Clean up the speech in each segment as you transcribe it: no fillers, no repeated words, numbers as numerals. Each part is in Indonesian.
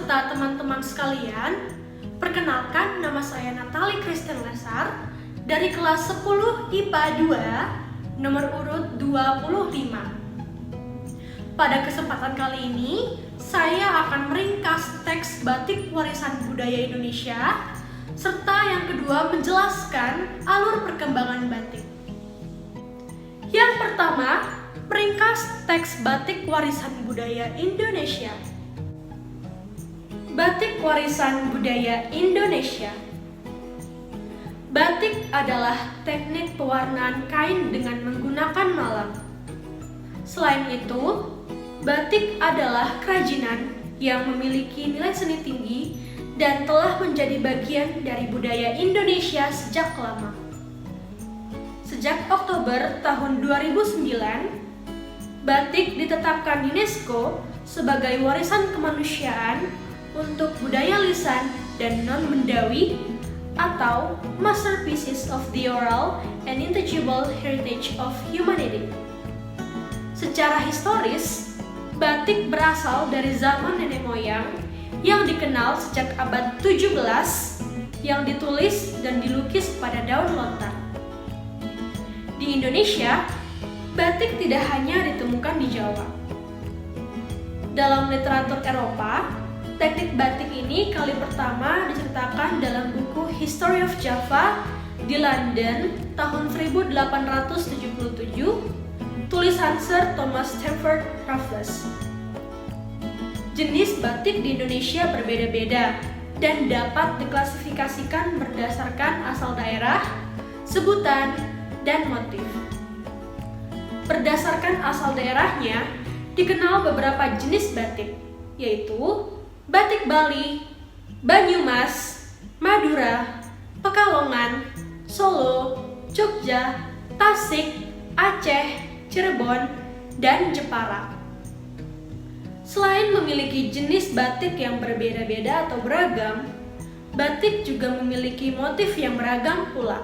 serta teman-teman sekalian, perkenalkan nama saya Natali Kristen Lesar dari kelas 10 IPA 2, nomor urut 25. Pada kesempatan kali ini, saya akan meringkas teks batik warisan budaya Indonesia, serta yang kedua menjelaskan alur perkembangan batik. Yang pertama, meringkas teks batik warisan budaya Indonesia. Batik warisan budaya Indonesia. Batik adalah teknik pewarnaan kain dengan menggunakan malam. Selain itu, batik adalah kerajinan yang memiliki nilai seni tinggi dan telah menjadi bagian dari budaya Indonesia sejak lama. Sejak Oktober tahun 2009, batik ditetapkan UNESCO sebagai warisan kemanusiaan untuk budaya lisan dan non-bendawi atau Masterpieces of the Oral and Intangible Heritage of Humanity. Secara historis, batik berasal dari zaman nenek moyang yang dikenal sejak abad 17 yang ditulis dan dilukis pada daun lontar. Di Indonesia, batik tidak hanya ditemukan di Jawa. Dalam literatur Eropa, teknik batik ini kali pertama diceritakan dalam buku History of Java di London tahun 1877, tulisan Sir Thomas Stamford Raffles. Jenis batik di Indonesia berbeda-beda dan dapat diklasifikasikan berdasarkan asal daerah, sebutan, dan motif. Berdasarkan asal daerahnya, dikenal beberapa jenis batik, yaitu batik Bali, Banyumas, Madura, Pekalongan, Solo, Jogja, Tasik, Aceh, Cirebon, dan Jepara. Selain memiliki jenis batik yang berbeda-beda atau beragam, batik juga memiliki motif yang beragam pula.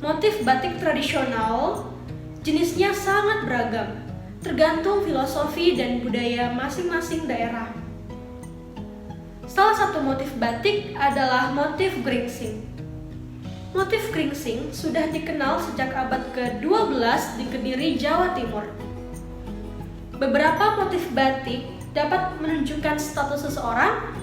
Motif batik tradisional jenisnya sangat beragam, tergantung filosofi dan budaya masing-masing daerah. Salah satu motif batik adalah motif geringsing. Motif geringsing sudah dikenal sejak abad ke-12 di Kediri, Jawa Timur. Beberapa motif batik dapat menunjukkan status seseorang,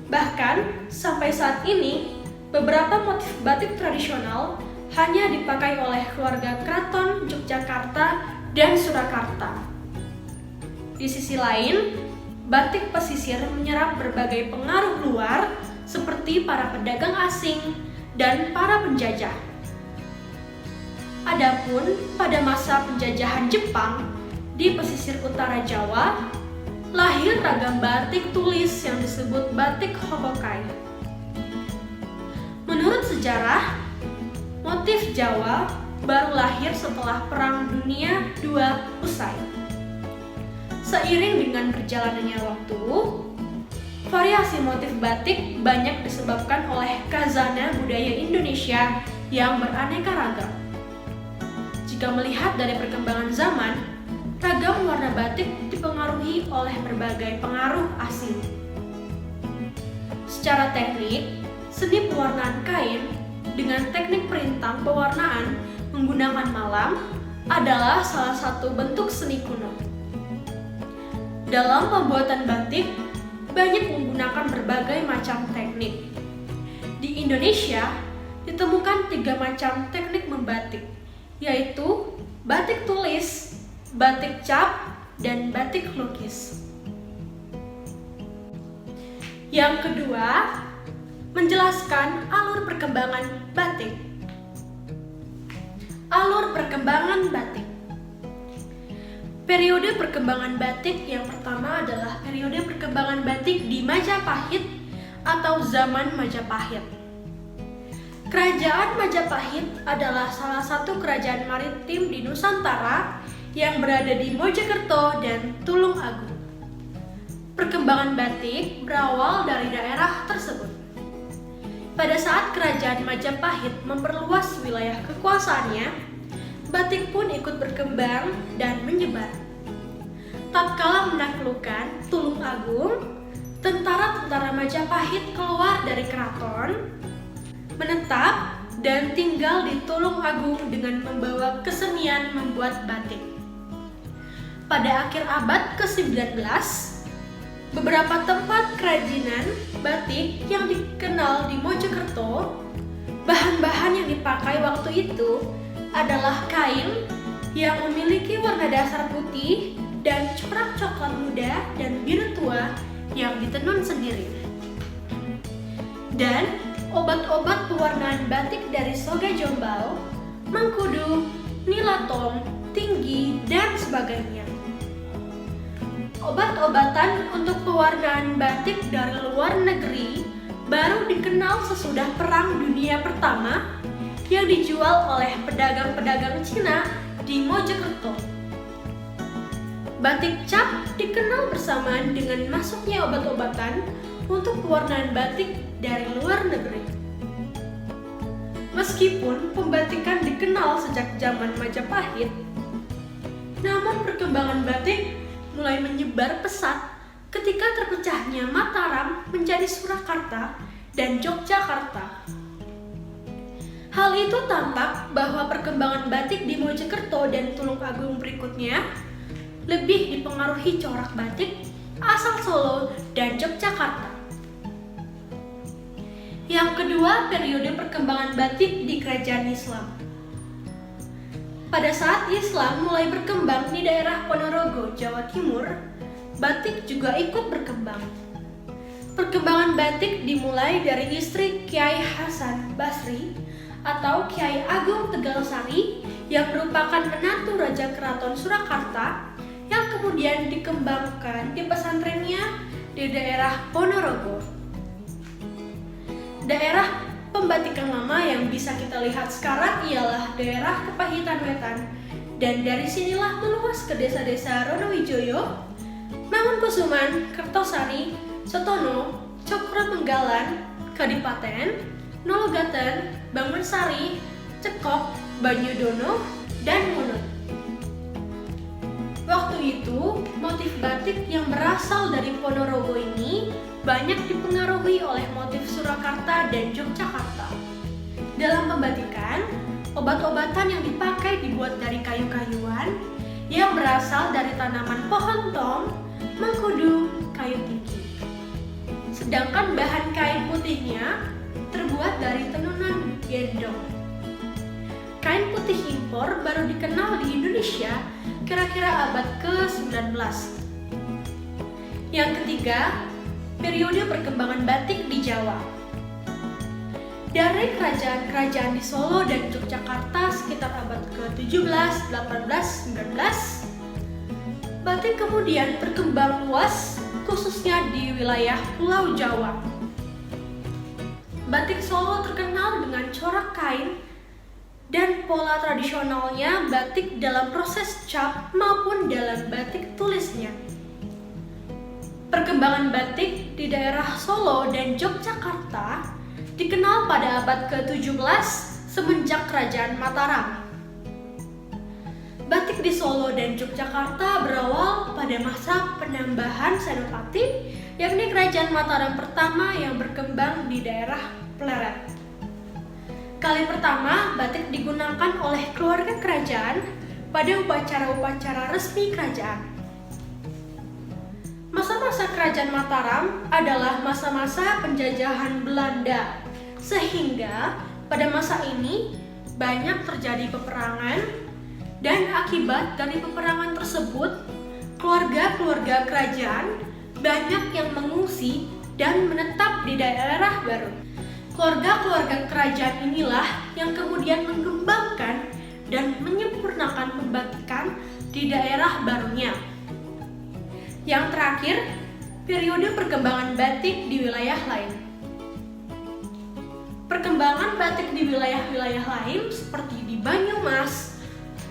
bahkan sampai saat ini beberapa motif batik tradisional hanya dipakai oleh keluarga keraton Yogyakarta dan Surakarta. Di sisi lain, batik pesisir menyerap berbagai pengaruh luar seperti para pedagang asing dan para penjajah. Adapun pada masa penjajahan Jepang di pesisir utara Jawa, lahir ragam batik tulis yang disebut batik Hobokai. Menurut sejarah, motif Jawa baru lahir setelah Perang Dunia II usai. Seiring dengan berjalannya waktu, variasi motif batik banyak disebabkan oleh khazanah budaya Indonesia yang beraneka ragam. Jika melihat dari perkembangan zaman, ragam warna batik dipengaruhi oleh berbagai pengaruh asing. Secara teknik, seni pewarnaan kain dengan teknik perintang pewarnaan menggunakan malam adalah salah satu bentuk seni kuno. Dalam pembuatan batik, banyak menggunakan berbagai macam teknik. Di Indonesia, ditemukan 3 macam teknik membatik, yaitu batik tulis, batik cap, dan batik lukis. Yang kedua, menjelaskan alur perkembangan batik. Alur perkembangan batik. Periode perkembangan batik yang pertama adalah periode perkembangan batik di Majapahit atau zaman Majapahit. Kerajaan Majapahit adalah salah satu kerajaan maritim di Nusantara yang berada di Mojokerto dan Tulung Agung. Perkembangan batik berawal dari daerah tersebut. Pada saat kerajaan Majapahit memperluas wilayah kekuasaannya, batik pun ikut berkembang dan menyebar. Tatkala menaklukkan Tulung Agung, tentara-tentara Majapahit keluar dari keraton, menetap dan tinggal di Tulungagung dengan membawa kesenian membuat batik. Pada akhir abad ke-19, beberapa tempat kerajinan batik yang dikenal di Mojokerto, bahan-bahan yang dipakai waktu itu adalah kain yang memiliki warna dasar putih dan corak coklat muda dan biru tua yang ditenun sendiri. Dan obat-obat pewarnaan batik dari Soga Jombau, Mangkudu, Nilaton, Tinggi, dan sebagainya. Obat-obatan untuk pewarnaan batik dari luar negeri baru dikenal sesudah Perang Dunia Pertama yang dijual oleh pedagang-pedagang Cina di Mojokerto. Batik cap dikenal bersamaan dengan masuknya obat-obatan untuk pewarnaan batik dari luar negeri. Meskipun pembatikan dikenal sejak zaman Majapahit, namun perkembangan batik mulai menyebar pesat ketika terpecahnya Mataram menjadi Surakarta dan Yogyakarta. Hal itu tampak bahwa perkembangan batik di Mojokerto dan Tulungagung berikutnya lebih dipengaruhi corak batik asal Solo dan Yogyakarta. Yang kedua, periode perkembangan batik di kerajaan Islam. Pada saat Islam mulai berkembang di daerah Ponorogo, Jawa Timur, batik juga ikut berkembang. Perkembangan batik dimulai dari istri Kiai Hasan Basri atau Kiai Agung Tegalsari yang merupakan menantu Raja Keraton Surakarta yang kemudian dikembangkan di pesantrennya di daerah Ponorogo. Daerah pembatikan lama yang bisa kita lihat sekarang ialah daerah Kepahitan Wetan, dan dari sinilah meluas ke desa-desa Ronowijoyo, Mangunkusuman, Kertosari, Sotono, Cokro-Penggalan, Kadipaten, Nologaten, Bangunsari, Cekok, Banyudono, dan Munut. Waktu itu, motif batik yang berasal dari Ponorogo ini banyak dipengaruhi oleh motif Surakarta dan Yogyakarta. Dalam pembatikan, obat-obatan yang dipakai dibuat dari kayu-kayuan yang berasal dari tanaman pohon tong, mengkudu, kayu tinggi. Sedangkan bahan kain putihnya terbuat dari tenunan gendong. Kain putih impor baru dikenal di Indonesia kira-kira abad ke-19. Yang ketiga, periode perkembangan batik di Jawa. Dari kerajaan-kerajaan di Solo dan Yogyakarta sekitar abad ke-17, 18, 19, batik kemudian berkembang luas khususnya di wilayah Pulau Jawa. Batik Solo terkenal dengan corak kain dan pola tradisionalnya batik dalam proses cap maupun dalam batik tulisnya. Perkembangan batik di daerah Solo dan Yogyakarta dikenal pada abad ke-17 semenjak Kerajaan Mataram. Batik di Solo dan Yogyakarta berawal pada masa penambahan Senopati, yakni Kerajaan Mataram pertama yang berkembang di daerah Pleret. Kali pertama, batik digunakan oleh keluarga kerajaan pada upacara-upacara resmi kerajaan. Masa-masa Kerajaan Mataram adalah masa-masa penjajahan Belanda, sehingga pada masa ini banyak terjadi peperangan, dan akibat dari peperangan tersebut, keluarga-keluarga kerajaan banyak yang mengungsi dan menetap di daerah baru. Keluarga-keluarga kerajaan inilah yang kemudian mengembangkan dan menyempurnakan pembatikan di daerah barunya. Yang terakhir, periode perkembangan batik di wilayah lain. Perkembangan batik di wilayah-wilayah lain seperti di Banyumas,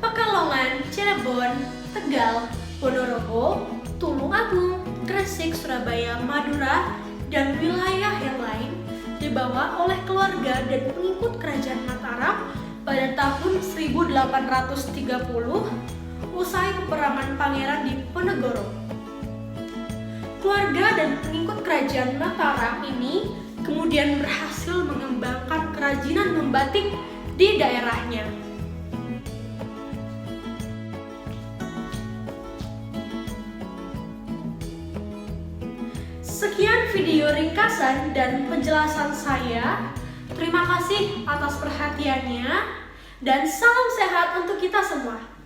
Pekalongan, Cirebon, Tegal, Ponorogo, Tulungagung, Gresik, Surabaya, Madura, dan wilayah yang lain dibawa oleh keluarga dan pengikut Kerajaan Mataram pada tahun 1830 usai peperangan Pangeran Diponegoro. keluarga dan pengikut kerajaan Mataram ini kemudian berhasil mengembangkan kerajinan membatik di daerahnya. Sekian video ringkasan dan penjelasan saya. Terima kasih atas perhatiannya dan salam sehat untuk kita semua.